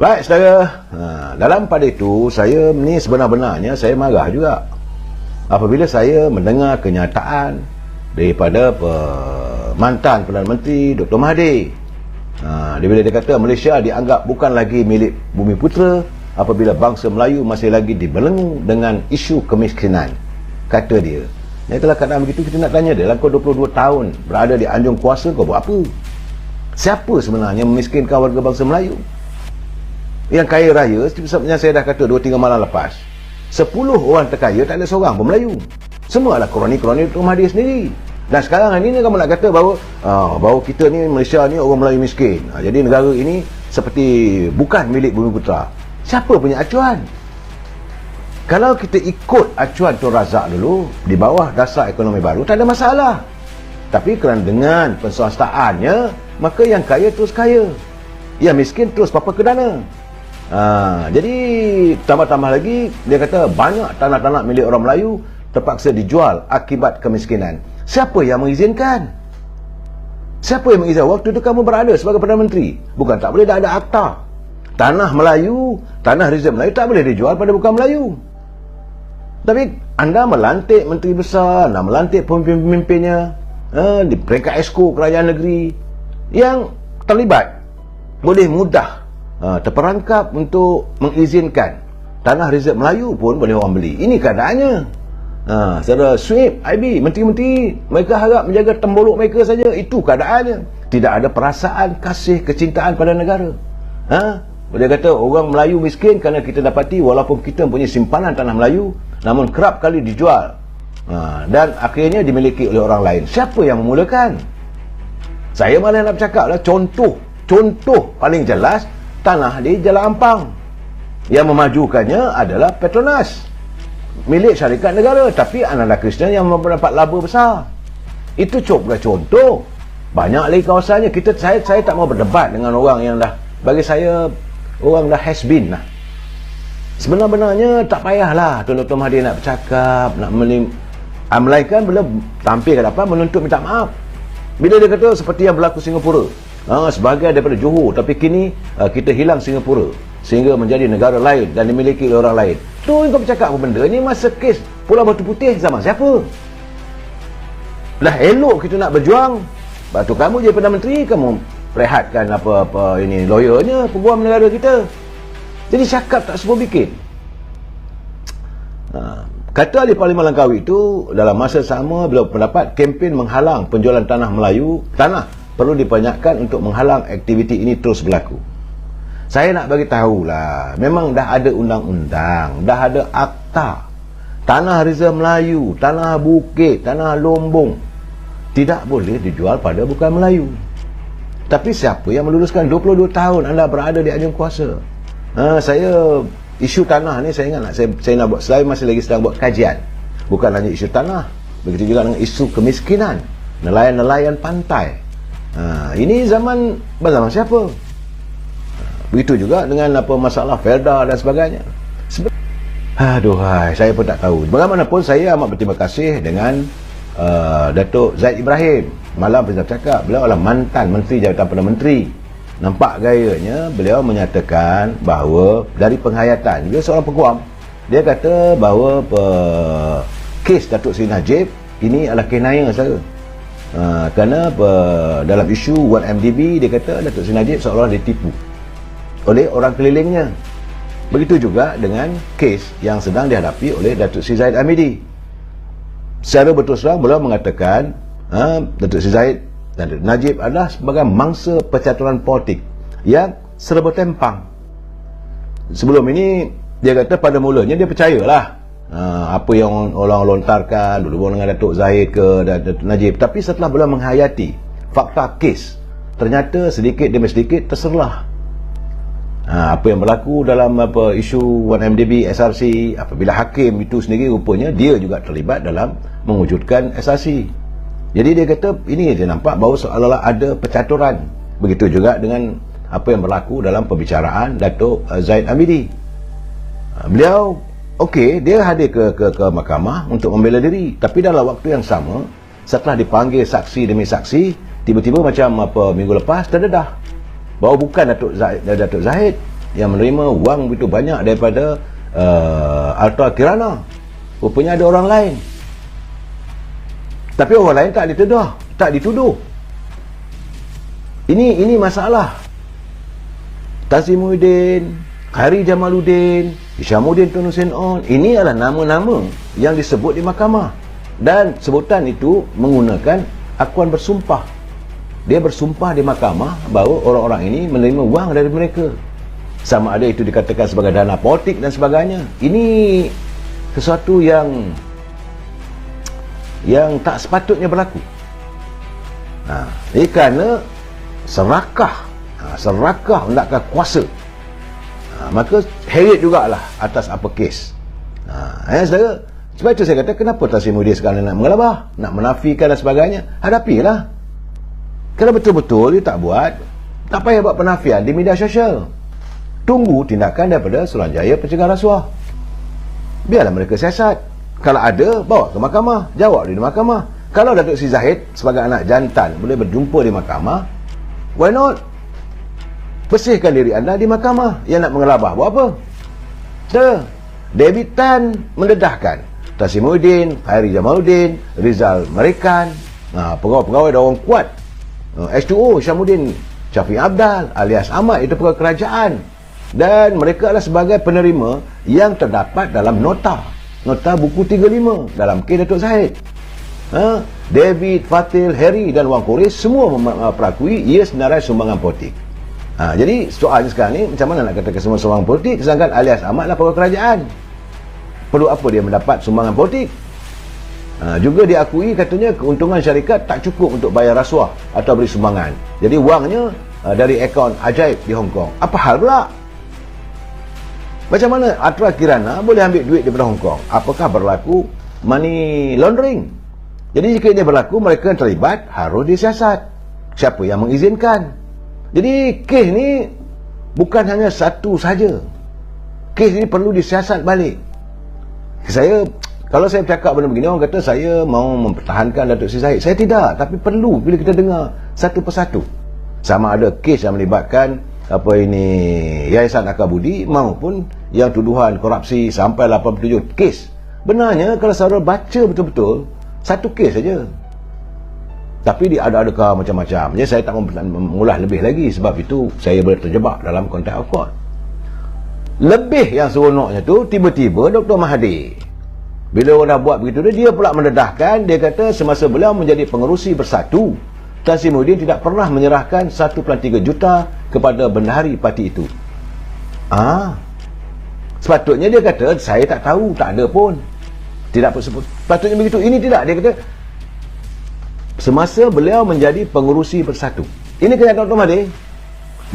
Baik saudara, dalam pada itu saya ni sebenar-benarnya saya marah juga apabila saya mendengar kenyataan daripada mantan Perdana Menteri Dr. Mahathir. Bila dia kata Malaysia dianggap bukan lagi milik Bumi Putera apabila bangsa Melayu masih lagi dibelenggu dengan isu kemiskinan. Kata dia. Jadi kalau keadaan begitu kita nak tanya dia, dalam kau 22 tahun berada di anjung kuasa kau buat apa? Siapa sebenarnya memiskinkan warga bangsa Melayu? Yang kaya raya, seperti yang saya dah kata 2-3 malam lepas, 10 orang terkaya tak ada seorang pun Melayu. Semua adalah kroni-kroni Dr. Mahathir sendiri. Dan sekarang ini kamu nak kata bahawa kita ni Malaysia ni orang Melayu miskin. Jadi negara ini seperti bukan milik Bumi Putera. Siapa punya acuan? Kalau kita ikut acuan Tun Razak dulu di bawah dasar ekonomi baru tak ada masalah. Tapi kerana dengan penswastaannya, maka yang kaya terus kaya, yang miskin terus papa ke dana. Jadi tambah-tambah lagi dia kata banyak tanah-tanah milik orang Melayu terpaksa dijual akibat kemiskinan. Siapa yang mengizinkan? Siapa yang mengizinkan? Waktu itu kamu berada sebagai Perdana Menteri. Bukan tak boleh, dah ada akta. Tanah Melayu, tanah rezerv Melayu tak boleh dijual pada bukan Melayu. Tapi anda melantik menteri besar, anda melantik pemimpin-pemimpinnya di peringkat esko kerajaan negeri yang terlibat, boleh mudah terperangkap untuk mengizinkan tanah rezerv Melayu pun boleh orang beli. Ini keadaannya. Saudara Sweep, IB, menteri-menteri mereka harap menjaga tembolok mereka saja. Itu keadaannya. Tidak ada perasaan kasih kecintaan pada negara. Dia kata orang Melayu miskin kerana kita dapati walaupun kita mempunyai simpanan tanah Melayu, namun kerap kali dijual dan akhirnya dimiliki oleh orang lain. Siapa yang memulakan? Saya malah nak bercakap lah, contoh paling jelas tanah di Jalan Ampang. Yang memajukannya adalah Petronas, milik syarikat negara, tapi Ananda Krishnan yang mendapat laba besar. Itu cukup contoh. Banyak lagi kawasannya. Saya tak mau berdebat dengan orang yang dah, bagi saya orang dah has been lah. Sebenar-benarnya tak payahlah Tuan Dr. Mahathir nak bercakap, nak melainkan bila tampil ke depan menuntut minta maaf. Bila dia kata seperti yang berlaku Singapura, sebagai daripada Johor, tapi kini kita hilang Singapura sehingga menjadi negara lain dan dimiliki oleh orang lain. Tu kau bercakap apa benda ni? Masa kes Pulau Batu Putih zaman siapa? Dah elok kita nak berjuang, batu kamu jadi Perdana Menteri, kamu rehatkan apa-apa ini lawyernya, peguam negara kita. Jadi cakap tak semua bikin. Kata ahli Parlimen Langkawi itu dalam masa sama beliau pendapat kempen menghalang penjualan tanah Melayu, tanah perlu diperbanyak untuk menghalang aktiviti ini terus berlaku. Saya nak bagi tahulah, memang dah ada undang-undang, dah ada akta. Tanah rezerv Melayu, tanah bukit, tanah lombong tidak boleh dijual pada bukan Melayu. Tapi siapa yang meluluskan 22 tahun anda berada di anjung kuasa? Saya isu tanah ni saya ingat saya nak buat, saya masih lagi sedang buat kajian. Bukan hanya isu tanah, begitu juga dengan isu kemiskinan, nelayan-nelayan pantai. Ini zaman siapa? Begitu juga dengan masalah Felda dan sebagainya. Saya pun tak tahu. Bagaimanapun saya amat berterima kasih dengan Datuk Zaid Ibrahim. Malam kita bercakap, beliau adalah mantan Menteri Jabatan Perdana Menteri. Nampak gayanya beliau menyatakan bahawa dari penghayatan, dia seorang peguam, dia kata bahawa kes Datuk Seri Najib ini adalah kenaya saja. Kerana dalam isu 1MDB dia kata Datuk Seri Najib seolah-olah ditipu oleh orang kelilingnya. Begitu juga dengan kes yang sedang dihadapi oleh Datuk Seri Zahid Hamidi. Secara betul terang beliau mengatakan Datuk Seri Zahid dan Najib adalah sebagai mangsa percaturan politik yang serba tempang. Sebelum ini dia kata pada mulanya dia percayalah apa yang orang lontarkan dulu dengan Datuk Zahid ke Datuk Najib, tapi setelah beliau menghayati fakta kes, ternyata sedikit demi sedikit terserlah apa yang berlaku dalam isu 1MDB SRC. Apabila hakim itu sendiri rupanya dia juga terlibat dalam mewujudkan SRC. Jadi dia kata ini dia nampak bahawa seolah-olah ada percaturan. Begitu juga dengan apa yang berlaku dalam pembicaraan Datuk Zahid Hamidi. Beliau dia hadir ke mahkamah untuk membela diri, tapi dalam waktu yang sama setelah dipanggil saksi demi saksi, tiba-tiba macam minggu lepas terdedah bahawa bukan Datuk Zahid yang menerima wang begitu banyak daripada Alta Kirana. Rupanya ada orang lain, tapi orang lain tak dituduh. Ini masalah. Tazimuddin, Khairi Jamaluddin, Hishamuddin Tun Hussein On, ini adalah nama-nama yang disebut di mahkamah, dan sebutan itu menggunakan akuan bersumpah. Dia bersumpah di mahkamah bahawa orang-orang ini menerima wang dari mereka, sama ada itu dikatakan sebagai dana politik dan sebagainya. Ini sesuatu yang tak sepatutnya berlaku. Ini kerana serakah hendakkan kuasa. Maka heret jugalah atas apa kes. Saudara, sebab itu saya kata, kenapa Tazimuddin sekarang nak mengelabah, nak menafikan dan sebagainya? Hadapilah. Kalau betul-betul dia tak buat, tak payah buat penafian di media sosial. Tunggu tindakan daripada Suruhanjaya Pencegahan Rasuah. Biarlah mereka siasat. Kalau ada, bawa ke mahkamah, jawab di mahkamah. Kalau Datuk Sri Zahid sebagai anak jantan boleh berjumpa di mahkamah, why not? Bersihkan diri anda di mahkamah. Yang nak mengelabah buat apa? David Tan mendedahkan Tazimuddin, Khairi Jamaluddin, Rizal Marikan, pegawai-pegawai dah orang kuat. H2O, Hishamuddin Syafiq Abdal alias Ahmad, itu pegawai kerajaan, dan mereka adalah sebagai penerima yang terdapat dalam nota buku 35 dalam kes Datuk Zahid. David, Fatil, Harry dan Wang Koris semua perakui ia senarai sumbangan politik. Jadi soalnya sekarang ni, macam mana nak katakan semua sumbangan politik sedangkan alias Ahmad lah pegawai kerajaan? Perlu apa dia mendapat sumbangan politik? Juga diakui katanya keuntungan syarikat tak cukup untuk bayar rasuah atau beri sumbangan. Jadi wangnya dari akaun ajaib di Hong Kong. Apa hal pula? Macam mana Alta Kirana boleh ambil duit daripada Hong Kong? Apakah berlaku money laundering? Jadi jika ini berlaku, mereka yang terlibat harus disiasat. Siapa yang mengizinkan? Jadi kes ni bukan hanya satu saja. Kes ni perlu disiasat balik. Kalau saya bercakap benda begini, orang kata saya mau mempertahankan Datuk Sri Zahid. Saya tidak, tapi perlu bila kita dengar satu persatu. Sama ada kes yang melibatkan Yayasan Akabudi maupun yang tuduhan korupsi sampai 87 kes. Benarnya kalau saudara baca betul-betul, satu kes saja, tapi ada macam-macam. Jadi saya tak mengulas lebih lagi, sebab itu saya boleh terjebak dalam konteks of court. Lebih yang seronoknya tu, tiba-tiba Dr. Mahathir, bila orang dah buat begitu, dia pula mendedahkan. Dia kata semasa beliau menjadi pengerusi Bersatu, Tazimuddin tidak pernah menyerahkan 1.3 juta kepada bendahari parti itu. Sepatutnya dia kata, saya tak tahu, tak ada pun, tidak sepatutnya begitu. Ini tidak, dia kata semasa beliau menjadi pengerusi Bersatu. Ini kenyataan Dr. Mahathir.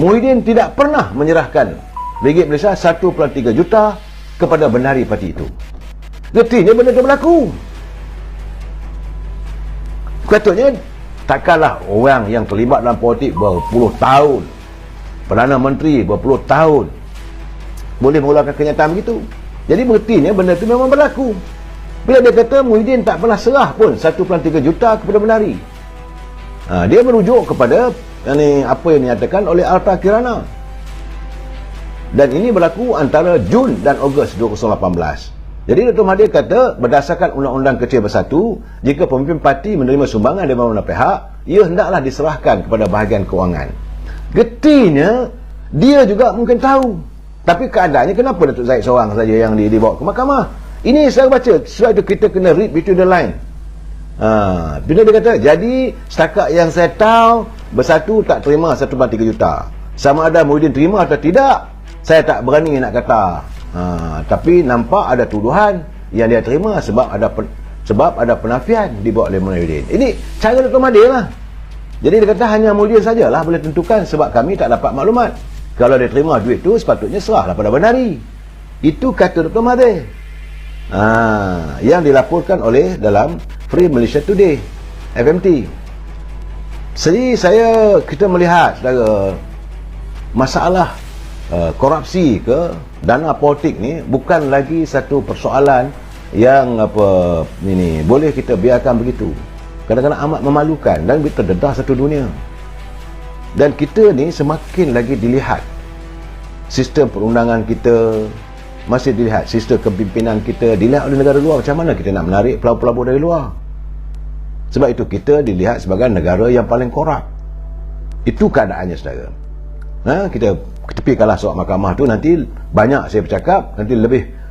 Muhyiddin tidak pernah menyerahkan ringgit Malaysia 1.3 juta kepada bendahari parti itu. Gertinya benda itu berlaku. Katanya takkanlah orang yang terlibat dalam politik berpuluh tahun, Perdana Menteri berpuluh tahun, boleh mengeluarkan kenyataan begitu. Jadi berartinya benda itu memang berlaku. Bila dia kata Muhyiddin tak pernah serah pun 1.3 juta kepada bendahari, dia merujuk kepada apa yang dinyatakan oleh Alta Kirana. Dan ini berlaku antara Jun dan Ogos 2018. Jadi Dr. Mahathir kata, berdasarkan Undang-Undang Kecil Bersatu, jika pemimpin parti menerima sumbangan dari mana-mana pihak, ia hendaklah diserahkan kepada bahagian kewangan. Getinya dia juga mungkin tahu, tapi keadaannya kenapa Datuk Zahid seorang saja yang dibawa ke mahkamah? Ini saya baca, sebab itu kita kena read between the line. Bila dia kata, jadi setakat yang saya tahu, Bersatu tak terima 1.3 juta. Sama ada Muhyiddin terima atau tidak, saya tak berani nak kata. Tapi nampak ada tuduhan yang dia terima sebab ada penafian dibuat oleh Muhyiddin. Ini cara Dr. Mahathir lah. Jadi dia kata hanya Muhyiddin sajalah boleh tentukan, sebab kami tak dapat maklumat. Kalau dia terima duit tu, sepatutnya serahlah pada bendahari. Itu kata Dr. Mahathir. Yang dilaporkan oleh dalam Free Malaysia Today, FMT. Jadi kita melihat masalah korupsi ke dana politik ni bukan lagi satu persoalan yang boleh kita biarkan begitu. Kadang-kadang amat memalukan dan terdedah satu dunia. Dan kita ni semakin lagi dilihat sistem perundangan kita, masih dilihat sistem kepimpinan kita, dilihat oleh negara luar. Macam mana kita nak menarik pelabur-pelabur dari luar? Sebab itu kita dilihat sebagai negara yang paling korup. Itu keadaannya, saudara. Kita tepikanlah soal mahkamah tu, nanti banyak saya bercakap, nanti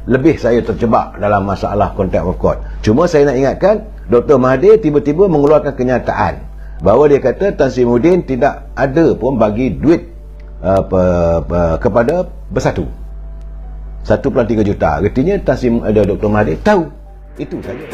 lebih saya terjebak dalam masalah contempt of court. Cuma saya nak ingatkan, Dr. Mahathir tiba-tiba mengeluarkan kenyataan bahawa dia kata Tan Sri Muhyiddin tidak ada pun bagi duit kepada Bersatu 1.3 juta. Artinya Dr. Mahathir tahu. Itu saja.